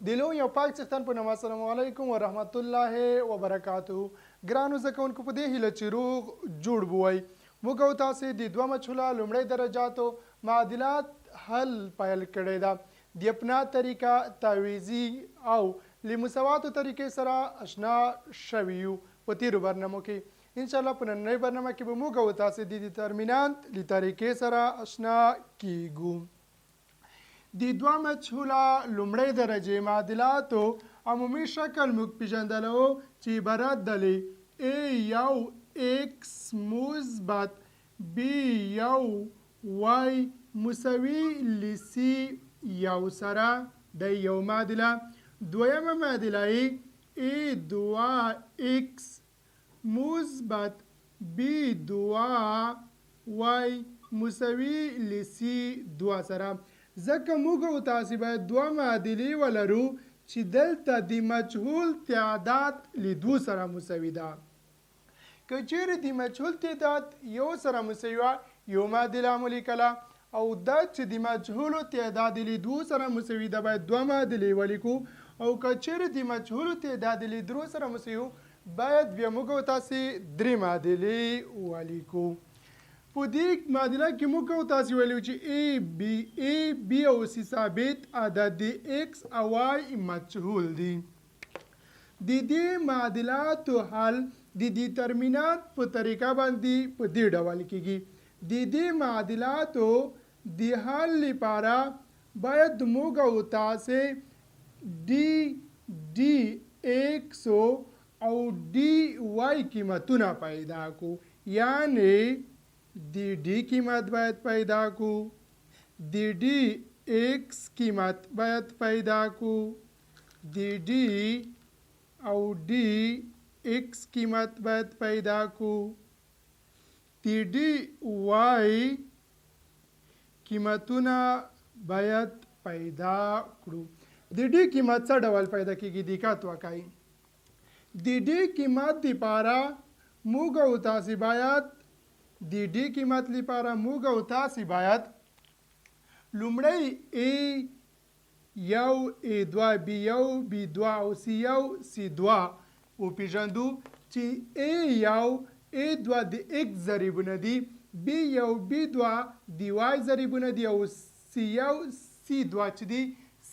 دلو یو پاک څښتن په نوم السلام علیکم ورحمت الله وبرکاتو. ګرانو زده کوونکو په دې هیله چې روغ جوړ بوئ. موږ او تاسې د دوه مجهوله لومړی درجاتو معادلات حل پیل کړی ده. د اپنا طریقه تعویضي او لمساواتو طریقې سره اشنا شوي یو په تیرو برنامو کې. انشاءالله په نننۍ برنامه کې به موږ او تاسې د دیترمینانت له طریقې سره اشنا کیږو. د دوه مجهوله لومړۍ درجې معادلاتو عمومي شکل موږ پیژندلو چې عبارت د A یو x مثبت B یو y مساوي ل C یو سره د یو معادله. دویمه معادله A دوه x مثبت B دوه y مساوي ل C دوه سره. ځکه موږ او تاسې باید دوه معادلې ولرو چې دلته د مجهول تعداد له دوه سره مساوي ده. که چیرې د مجهول تعداد یو سره مساوي وه یو معادله مو لیکله او دا چې د مجهولو تعداد له دوه سره مساوي ده باید دوه معادلې ولیکو. او که چیرې د مجهولو تعداد له درو سره مساوي باید بیا موږ او تاسې درې معادلې ولیکو. په دې معادله کې موږ او تاسې ویلو چې A B او C ثابت عدد د X او Y مجهول دي. د دې معادلاتو حل د دیترمینانت په طریقه باندې په دې ډول کېږي. د دې معادلاتو د حل لپاره باید موږ او تاسې d X او d Y قیمتونه پیدا کو. یعنی د d قیمت باید پیدا کو، د d x قیمت باید پیدا کو، د d او d x قیمت باید پیدا کو، د d y قیمتونه باید پیدا کړو. د d قیمت څه ډول پیدا کیږي دقت وکړئ. د d قیمت لپاره موږ او تاسې باید د d قیمت لپاره موږ او تاسې باید لومړی A یو A دوه B یو B دوه او C یو C دوه وپېژندو چې A یو A دوه د x ضریبونه دي، B یو B دوه د y ضریبونه دي او C یو C دوه چې دي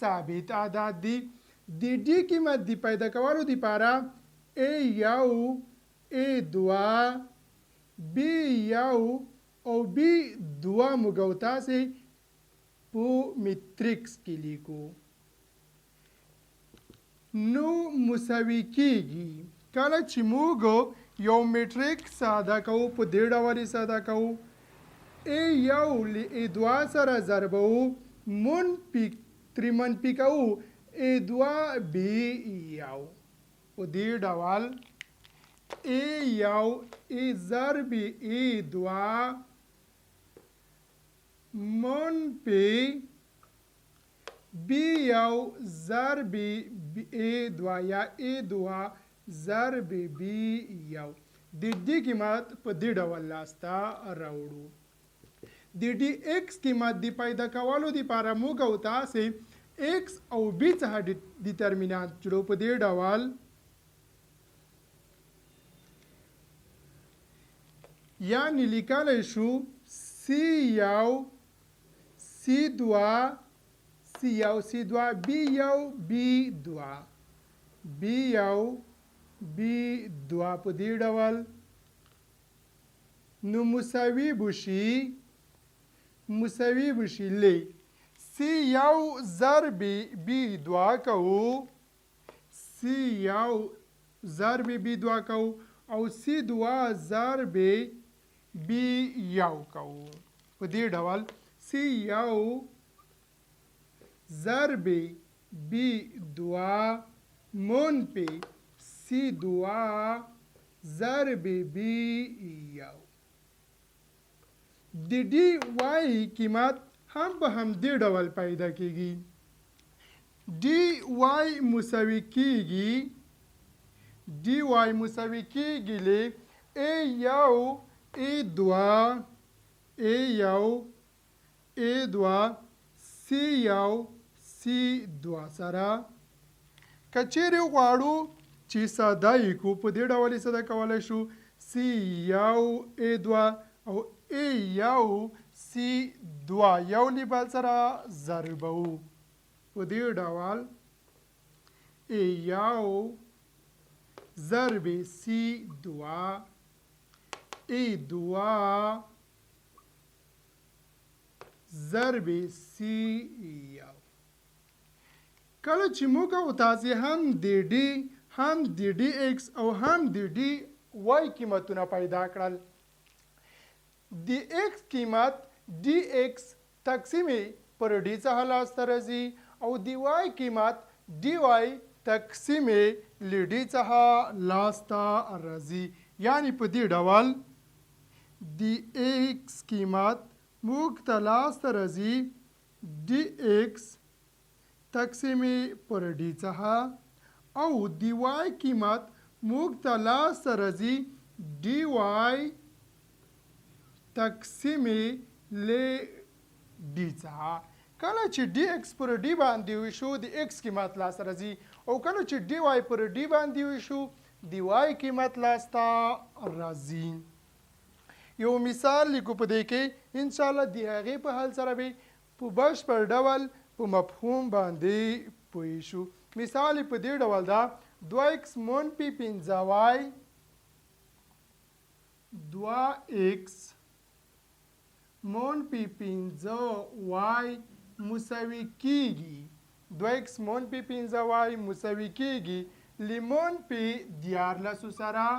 ثابت عدد دي. د d قیمت د پیدا کولو لپاره A یو A دوه B یو او B دوه موږ او تاسې په میټریکس کې لیکو. نو مساوي کیږي کله چې موږ یو میټریکس ساده کوو په دې ډول یې ساده کوو. A یو له A دوه سره ضربوو ترې منفي کوو A دوه B یو په دې ډول A یو A ضرب A دوه منفي B یو ضرب A دوه یا A دوه ضرب B یو. د D قیمت په دې ډول لاسته راوړو. د D X قیمت د پیدا کولو لپاره موږ او تاسې X او B څخه دیترمینانت جوړو په دې ډول. یعنی لیکلی شو C یو C دوه C یو C دوه B یو B دوه B یو B دوه په دې ډول. نو مساوي بشي لی C یو ضرب B دوه کوو C یو ضرب B دوه کوو او C دوه ضرب B یو کوو په دې ډول. C یو ضرب B دوه منفي C دوه ضرب B یو. د D Y قیمت هم په همدې ډول پیدا کیږي. D Y مساوي کیږي له A یو A دوه A دوه C یو C دوه سره که چیرې غواړو چې ساده یې کړو په دې ډول یې ساده کولی شو سی یو ای دوه او ای یو سی دوه یو له بل سره ضربوو په دې ډول ای یو ضرب سی دوه ای دوه ضرب سی یو. کله چې موږ او تاسې هم د ډي هم د ډي ایکس او هم د ډي وای قیمتونه پیدا کړل. د ایکس قیمت ډي ایکس تقسیم پر ډي څخه لاسته راځي او د وای قیمت ډي وای تقسیم له ډي څخه لاسته راځي. یعنی په دې ډول د ایکس قیمت موږ ته لاسته راځي ډي ایکس تقسیم پر ډي څخه او د وای قیمت موږ ته لاسته راځي ډي وای تقسیم له ډي څخه. کله چې ډي ایکس پر ډي باندې وشو د ایکس قیمت لاسته راځي او کله چې ډي وای پر ډي باندې وشو د وای قیمت لاسته راځي. یو مثال لیکو په دې کې ان شاء الله د هغې په حل سره به په بشپړ ډول په مفهوم باندې پوه شو. مثال په دې ډول ده 2x منفي 15y 2x منفي 15y مساوي کیږي 2x منفي 15y مساوي کیږي له منفي 14 سره.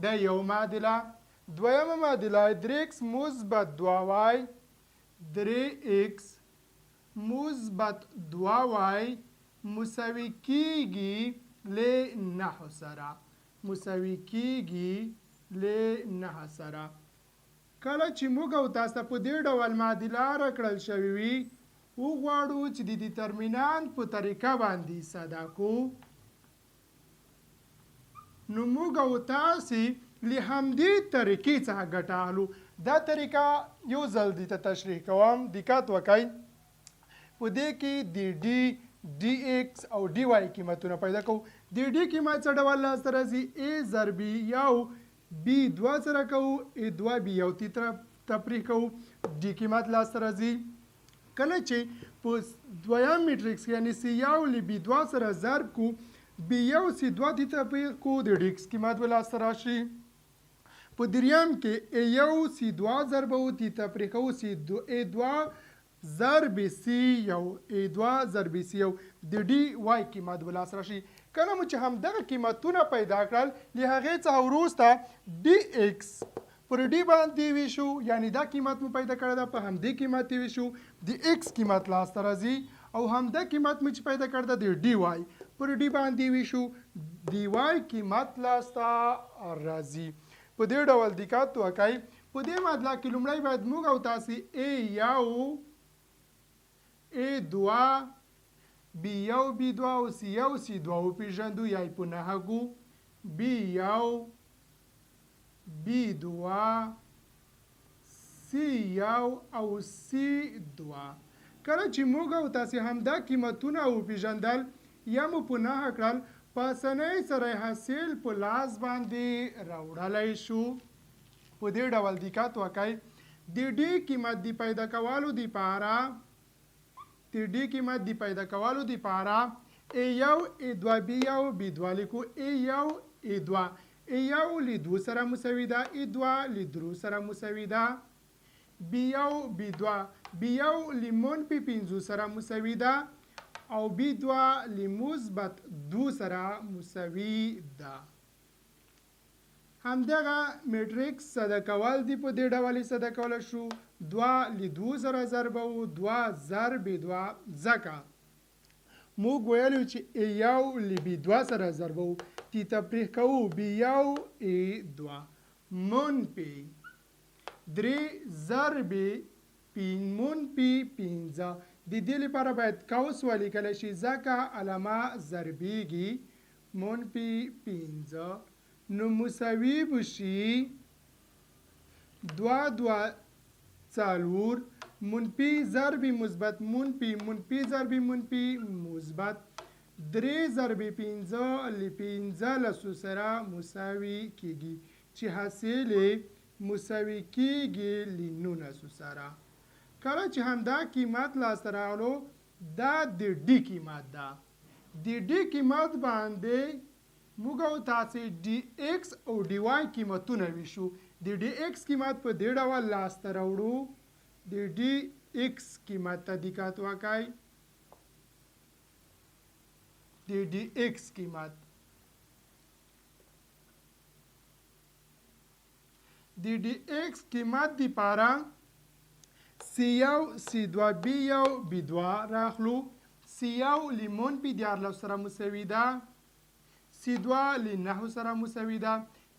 دا یو معادله. دویمه معادله 3x مثبت 2y 3x مثبت 2y مساوي کیږي له 9 سره مساوي کیږي له 9 سره. کله چې موږ او تاسو په دې ډول معادله راکړل شوې وي وغواړو چې د دیترمینانت په طریقه باندې ساده کړو نو موږ او تاسو له همدې طریقې څخه ګټه اخلو. دا طریقه یو ځل دې ته تشریح کوم. دقت وکړئ په دې کې د ډي ډي ایکس او ډي وای قیمتونه پیدا کوو. د ډي قیمت څه ډول لاسته راځي ا ضرب یو بي دوه سره کوو ا دوه بي یو تفریح کوو ډي قیمت لاسته راځي. کله چې په دویم میټریکس یعنی سی یو له بي دوه سره ضرب کو بي یو سی دوه دې تفریح کو د ډي ایکس قیمت به لاسته راشي. په دریم کې ا یو سی دوه ضربو دې تفریح کوو سی ا دوه ضرب سی یو ا دوه ضرب سی یو د ډي وای قیمت به لاسته راشي. کله مو چې همدغه قیمتونه پیدا کړل له هغې څخه وروسته ډي ایکس پر ډي باندې ویشو یعنی دا قیمت مو پیدا کړی ده په همدې قیمت یې ویشو د ایکس قیمت لاسته راځي او همدا قیمت مو چې پیدا کړی ده د ډي وای پر ډي باندې ویشو د وای قیمت لاسته راځي. په دې ډول دقت وکړئ. په دې معادله کې لومړی باید موږ او تاسې ا یو ا دوه بي یو بي دوه او سی یو سی دوه وپېژندو یا یې په نښه کړو بي یو بي دوه سی یو او سی دوه. کله چې موږ او تاسې همدا قیمتونه وپېژندل یا مو په نښه کړل په اسانۍ سره حاصل په لاس باندې راوړلی شو. په دې ډول دقت وکړئ. د ډي قیمت د پیدا کولو دپاره د ډي قیمت د پیدا کولو دپاره ا یو ا دوه بي یو بي دوه لیکو ا یو ا دوه ا یو له دوه سره مساوي ده ا دوه له درو سره مساوي ده بي یو بي دوه بي یو له منفي 5 سره مساوي ده او بي دوه له مثبت 2 سره مساوي ده. همدغه میټریکس ساده کول دی په دې ډول ساده کول شو 2 له 2 سره ضربو 2 ضرب 2 ځکه موږ ویلو چې یو له بي 2 سره ضربو تی تفریح کوو بي یو ا 2 منفي 3 ضرب منفي 15 د دې لپاره باید قوس ولیکل شي ځکه علامه ضربیږي منفي 15 نو مساوي بشي 2 2 څلور منفي ضرب مثبت منفي ضرب منفي مثبت 3 ضرب 5 له 15 سره مساوي کیږي چې حاصل مساوي کیږي له 19 سره. کله چې همدا قیمت لاسته راغلو دا د ډي قیمت ده. د ډي قیمت باندې موږ او تاسې ډي ایکس او ډي واي قیمتونه ویشو. د ډي ایکس قیمت په دې ډول لاسته راوړو. د ډي ایکس قیمت ته دقت وکړئ. د ډي ایکس قیمت د ډي ایکس قیمت لپاره C1 C2 B1 B2 راخلو. C1 له منفي 14 سره مساوي ده. C2 له 9 سره مساوي ده.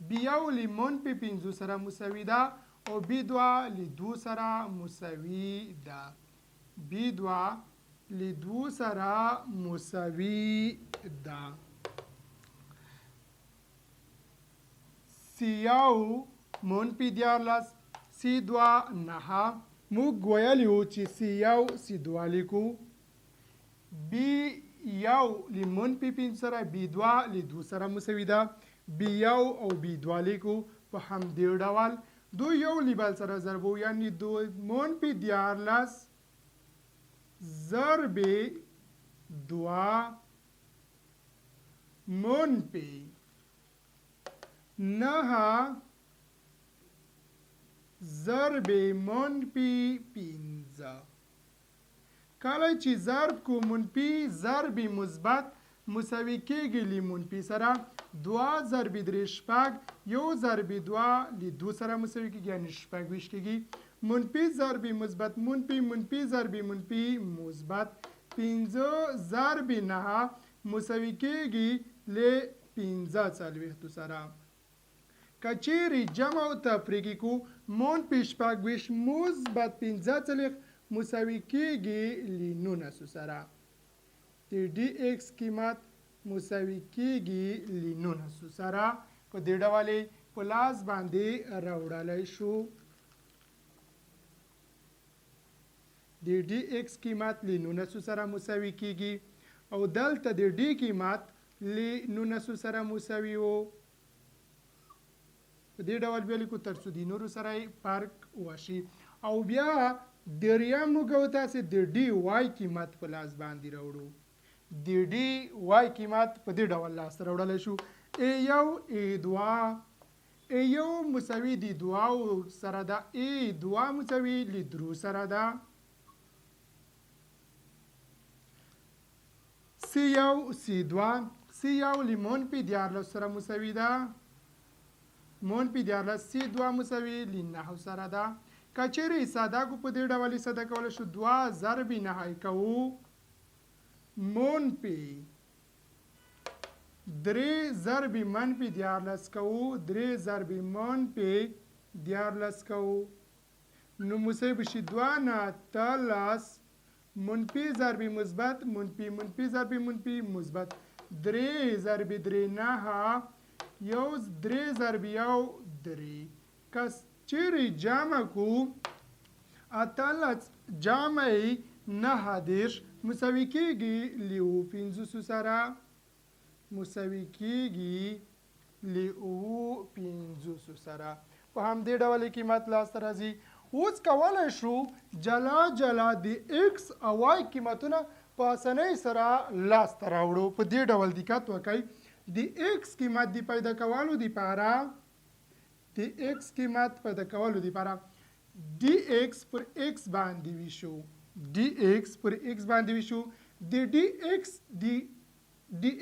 B1 له منفي 5 سره مساوي ده او B2 له 2 سره مساوي ده. B2 له 2 سره مساوي ده. C1 منفي 14 C2 9 موږ ویلی وو چې C1 C2 لیکو. B1 له منفي 5 سره B2 له 2 سره مساوي ده. B1 او B2 لیکو په همدې ډول دوی یو له بل سره ضربو یعنی دوی منفي 14 ضرب 2 منفي 9 ضرب منفي 15. کله چې ضرب کو منفي ضرب مثبت مساوي کېږي له منفي سره. 2 ضرب 3 شپږ 1 ضرب 2 له 2 سره مساوي کېږي یعنی شپږ ویشت کېږي. منفي ضرب مثبت منفي ضرب منفي مثبت 15 ضرب 9 مساوي کېږي له 15 سره. کچېرې جمع او تفریقي کو منفي شپږ ویشت مثبت 15 مساوي کېږي له 19 سره. د ډي ایکس قیمت مساوي کېږي له 19 سره. په دې ډول په لاس باندې راوړلی شو. د ډي ایکس قیمت له 19 سره مساوي کېږي او دلته د ډي قیمت له 19 سره مساوي و. په دې ډول بیا لیکو تر څو د نورو سره فرق وشي. او بیا دریم موږ او تاسې د ډي واي قیمت په لاس باندې راوړو. د ډي واي قیمت په دې ډول لاسته راوړلی شو. A1 A2 A1 مساوي د 2 سره ده. A2 مساوي له 3 سره ده. C1 C2 C1 له منفي 14 سره مساوي ده. منفي 14 C2 مساوي له 9 سره ده. کچېرې ساده کو په دې ډول ساده کولی شو. 2 ضرب 9 کوو منفي 3 ضرب منفي 14 کوو 3 ضرب منفي 14 کوو نو مساوي به شي 2 نه 13 منفي ضرب مثبت منفي ضرب منفي مثبت 3 ضرب 3 9 یو 3 ضرب 1 3. کچېرې جمع کو 18 جمع 9 مساوي کېږي له 15 سره. مساوي کېږي له 15 سره. په همدې ډول قیمت لاسته راځي. اوس کولی شو جلا جلا د ایکس او واي قیمتونه په اسانۍ سره لاسته راوړو. په دې ډول دقت وکړئ. د ایکس قیمت د پیدا کولو لپاره ډي ایکس پر ایکس باندې ویشو. ډي ایکس پر ایکس باندې ویشو. د ډي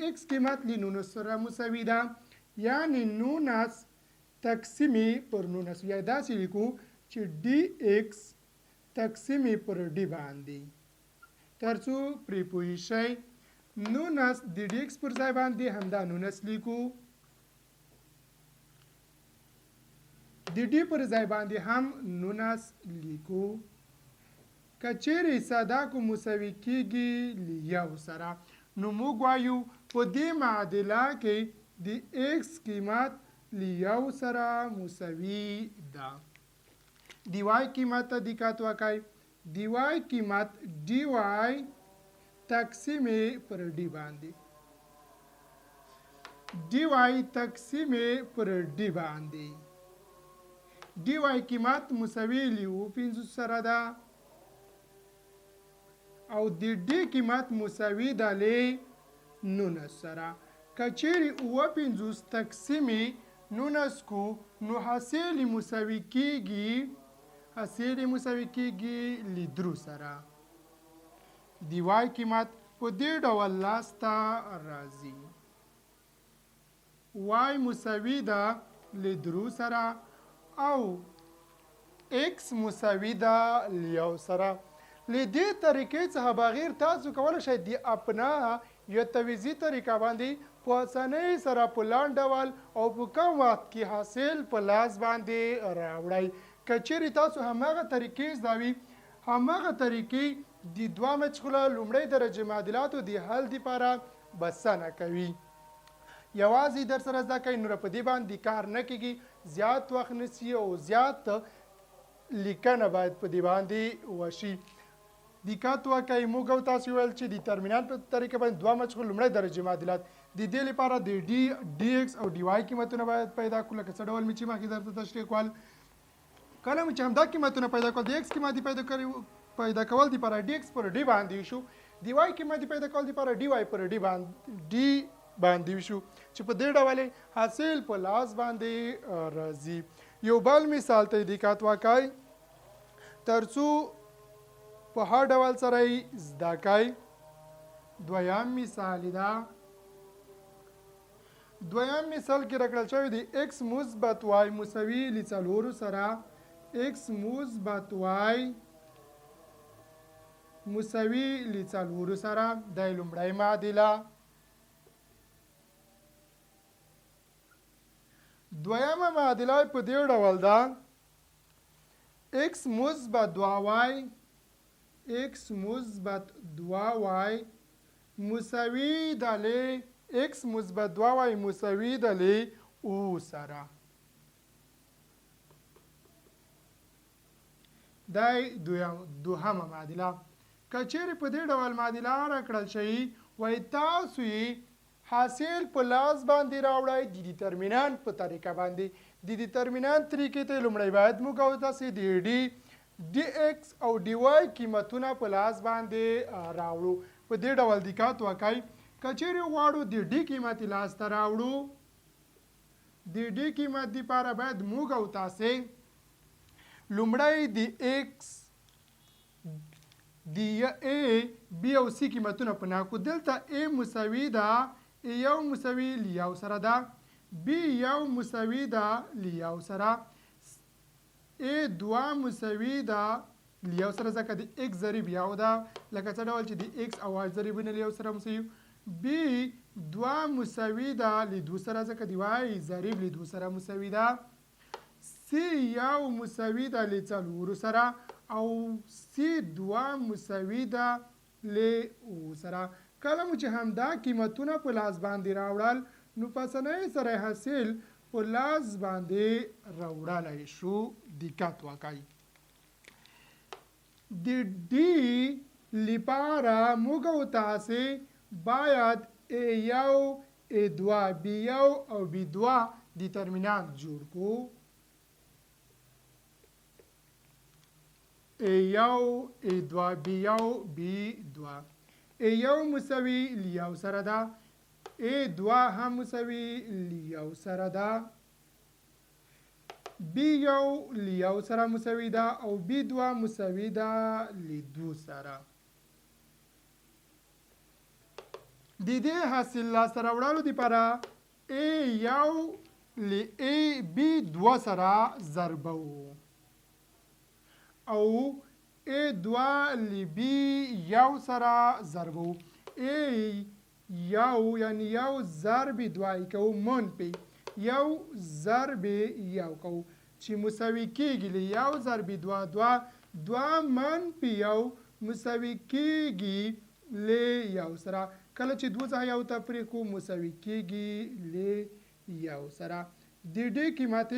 ایکس قیمت له 19 سره مساوي ده یعنی 19 تقسیمې پر 19 یا داسې لیکو چې ډي ایکس تقسیمې پر ډي باندې تر څو پرې پوه شئ. 19 د ډي ایکس پر ځای باندې همدا 19 لیکو. د ډي پر ځای باندې هم 19 لیکو. کچېرې ساده کو مساوي کېږي له 1 سره نو موږ وایو په دې معادله کې د ایکس قیمت له 1 سره مساوي ده. دی وای قیمت ته دقت وکړئ. دی وای قیمت dy تقسیم پر डी باندې dy تقسیم پر डी باندې dy قیمت مساوي له 50 سره ده او د डी قیمت مساوي ده له 19 سره. که چیرې 50 تقسیم 19 کو نو حاصل مساوي کیږي له 3 سره. دی وای قیمت په دې ډول لاسته راځي. وای مساوي ده له 3 سره او x مساوي ده له 1 سره. له دې طریقې څخه بغیر تاسو کولی شئ د اپنا یا تویزی طریقه باندې په اسانۍ سره په لاند ډول او په کم وخت کې حاصل په لاس باندې راوړئ. که چیرې تاسو هماغه طریقې زده وي هماغه طریقې د دوه مجهوله لومړۍ درجې معادلاتو د حل دپاره بسنه کوي. یوازې در سره زده کوئ نور په دې باندې کار نه کیږي، زیات وخت نیسي او زیات لیکنه باید په دې باندې وشي. دقت وکړئ موږ او تاسو ویل چې د ترمینال په طریقه باندې دوه مجهول لومړۍ درجې معادلات د دې لپاره د डी ډي ایکس او डी واي قیمتونه باید پیدا کړو. لکه څه ډول مې چې مخکې درته تشریح کول. کله مو چې همدا قیمتونه پیدا کول د ایکس قیمت پیدا کول دپاره डी ایکس پر डी باندې وشو، डी واي قیمت پیدا کول دپاره डी واي پر डी باندې وشو چې په دې ډول حاصل په لاس باندې راځي. یو بل مثال ته دقت وکړئ ترڅو په هر ډول سره یې زده کړئ. دویم مثال ده. دویم مثال کې راکړل شوی دی x مثبت y مساوي له 4 سره x مثبت y مساوي له 4 سره د لومړۍ معادله. دویمه معادله په دې ډول ده x مثبت 2y x مثبت 2y مساوي د له x مثبت 2y مساوي د له او سره. دا دوهمه معادله. که چیرې په دې ډول معادله راکړل شي وایي تاسو یې حاصل په لاس باندې راوړئ د ډیټرمینانت په طریقه باندې. د ډیټرمینانت طریقې ته لومړی باید موږ او تاسې د डी ایکس او डी واي قیمتونه په لاس باندې راوړو. په دې ډول دقت وکړئ که چیرې غواړو د डी قیمت لاسته راوړو د डी قیمت دپاره باید موږ او تاسې لومړی د ایکس د A B او C قیمتونه په ناکو. دلته A مساوي ده یو مساوي له یو سره ده، B یو مساوي ده له یو سره، A دوه مساوي ده له یو سره ځکه د x ضریب یو ده لکه څه ډول چې د x او y ضریبونه له یو سره مساوي. B دوه مساوي ده له 2 سره ځکه د y ضریب له 2 سره مساوي ده. C یو مساوي ده له 4 سره او C دوه مساوي ده له او سره. کله مو چې همدا قیمتونه په لاس باندې راوړل نو په اسانۍ سره حاصل په لاس باندې راوړلی شو. دقت وکړئ. د डी لپاره موږ او تاسې باید A1 A2 B1 او B2 ډیټرمینانت جوړ کړو. A1 A2 B1 B2 A1 مساوي له یو سره ده، A2 هم مساوي له یو سره ده، B1 له یو سره مساوي ده او B2 مساوي ده له 2 سره. د دې حاصل لاسته راوړلو دپاره A1 له B2 سره ضربو او A2 له B1 سره ضربو. A1 یعنی یو ضرب 2 کوو منفي یو ضرب یو کوو چې مساوي کیږي له یو ضرب 2 منفي یو مساوي کیږي له یو سره. کله چې 2 څخه یو تفریق کوو مساوي کیږي له یو سره. د ډي قیمت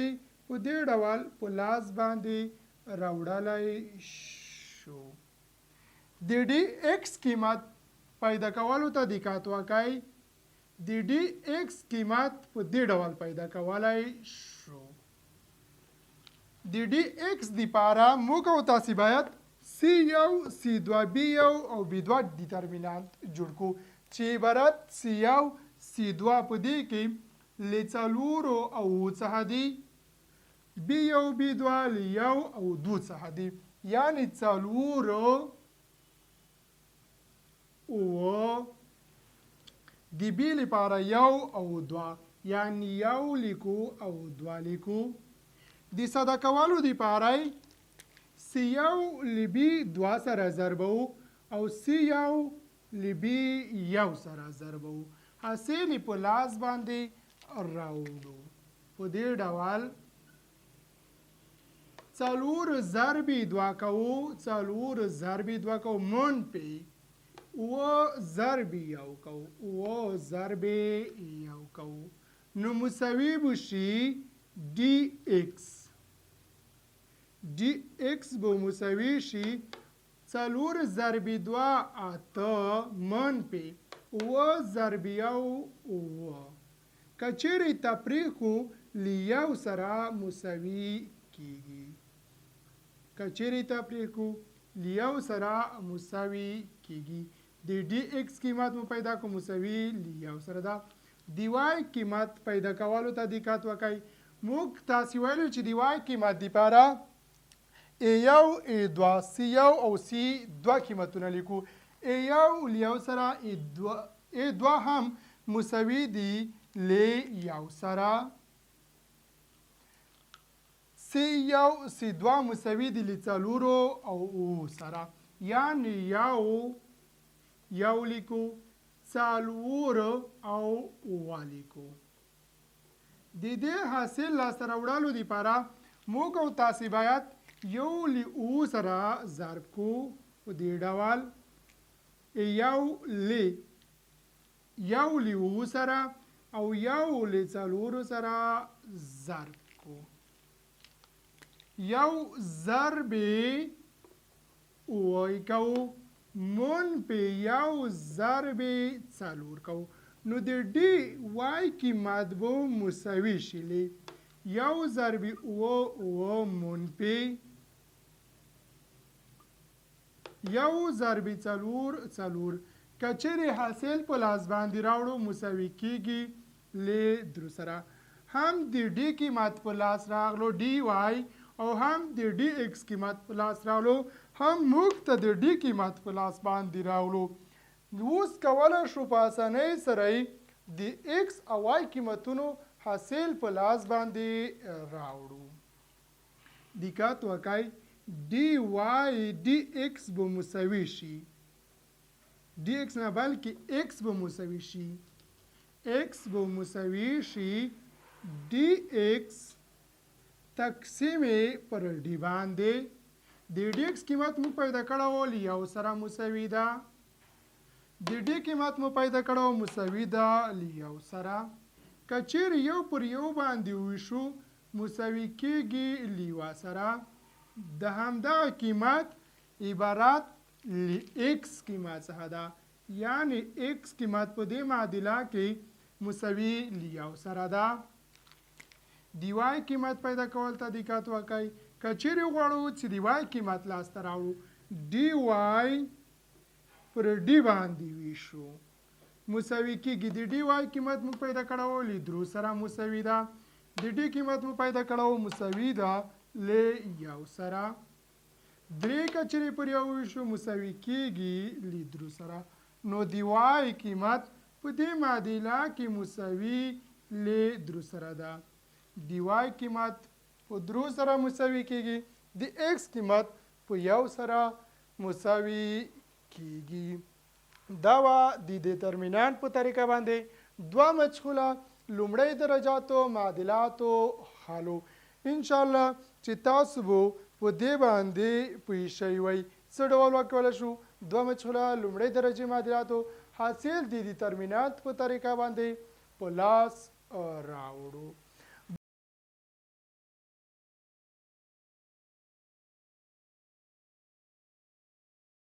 په دې ډول په لاس باندې راوړلی شو. د ډي ایکس قیمت پیدا کولو ته دقت وکړئ. د ډي ایکس قیمت په دې ډول پیدا کولی شو. د ډي ایکس دپاره موږ او تاسې باید C1 C2 B1 او B2 ډیټرمینانت جوړ کړو چې عبارت C1 C2 په دې کې له څلورو او څخه دي، B1 B2 له یو او دو څخه دي، یعنې څلورو اوه د بی لپاره یو او دوه، یعنی یو لیکو او دوه لیکو. د ساده کولو دپاره C1 له بی دوه سره ضربو او C1 له بی یو سره ضربو. حاصل یې په لاس باندې راوړو. په دې ډول څلور ضرب دوه کوو، څلور ضرب دوه کوو منفي اوه ضرب یو کوو، اوه ضرب یو کوو، نو مساوي به شي ډي ایکس. ډي ایکس به مساوي شي څلور ضرب دوه اته منفي اوه ضرب یو اوه. که چیرې تفریق کړو له یو سره مساوي کیږي. که چیرې تفریق کړو له یو سره مساوي کیږي. د ډي ایکس قیمت مو پیدا کړو مساوي له یو سره ده. د وای قیمت پیدا کولو ته دقت وکړئ. موږ تاسې ویلو چې د وای قیمت دپاره A1 A2 C1 او C2 قیمتونه لیکو. A1 له یو سره A2 هم مساوي دي له یو سره، C1 C2 مساوي دي له څلورو او اوو سره، یعنې یو لیکو، څلور او اوه لیکو. د دې حاصل لاسته راوړلو دپاره موږ او تاسې باید یو له اوو سره ضرب کړو په دې ډول. یو له اوو سره او یو له څلورو سره ضرب کړو. یو ضرب اوه کوو منفي یو ضرب څلور کوو. نو د ډي وای قیمت به مساوي شي له یو ضرب اوه اوه منفي یو ضرب څلور څلور. که چیرې حاصل په لاس باندې راوړو مساوي کیږي له درو سره. هم د ډي قیمت په لاس راغلو ډي وای او هم د ډي ایکس قیمت په لاس راغلو، هم موږ ته د ډي قیمت په لاس باندې راوړو. اوس کولی شو په اسانۍ سره د ایکس او وای قیمتونو حاصل په لاس باندې راوړو. دقت وکړئ. ډي وای ډي ایکس به مساوي شي، ډي ایکس نه بلکې ایکس به مساوي شي، ایکس به مساوي شي ډي ایکس تقسیم پر ډي باندې. د ډي ایکس قیمت مو پیدا کړو له یو سره مساوي ده، د ډي قیمت مو پیدا کړو مساوي ده له یو سره. که چیرې یو پر یو باندې وویشو مساوي کیږي له یوه سره. د همدغه قیمت عبارت له ایکس قیمت څخه ده، یعنې ایکس قیمت په دې معادله کې مساوي له یو سره ده. د وای قیمت پیدا کول ته دقت وکړئ. که چیرې غواړو چې د وای قیمت لاسته راوړو ډي وای پر ډي باندې ویشو مساوي کیږي. د ډي وای قیمت مو پیدا کړو له درو سره مساوي ده، د ډي قیمت مو پیدا کړو مساوي ده له یو سره. درې که چیرې پر یو ویشو مساوي کیږي له درو سره. نو د وای قیمت په دې معادله کې مساوي له درو سره ده. د وای قیمت په درو سره مساوي کیږي، د ایکس قیمت په یو سره مساوي کیږي. دا وه د ډیټرمینانت په طریقه باندې دوه مجهوله لومړی درجاتو معادلاتو حلو. انشاءالله چې تاسو به په دې باندې پوه شوي وئ څه ډول وکولی شو دوه مجهوله لومړۍ درجې معادلاتو حاصل د ډیټرمینانت په طریقه باندې په لاس راوړو.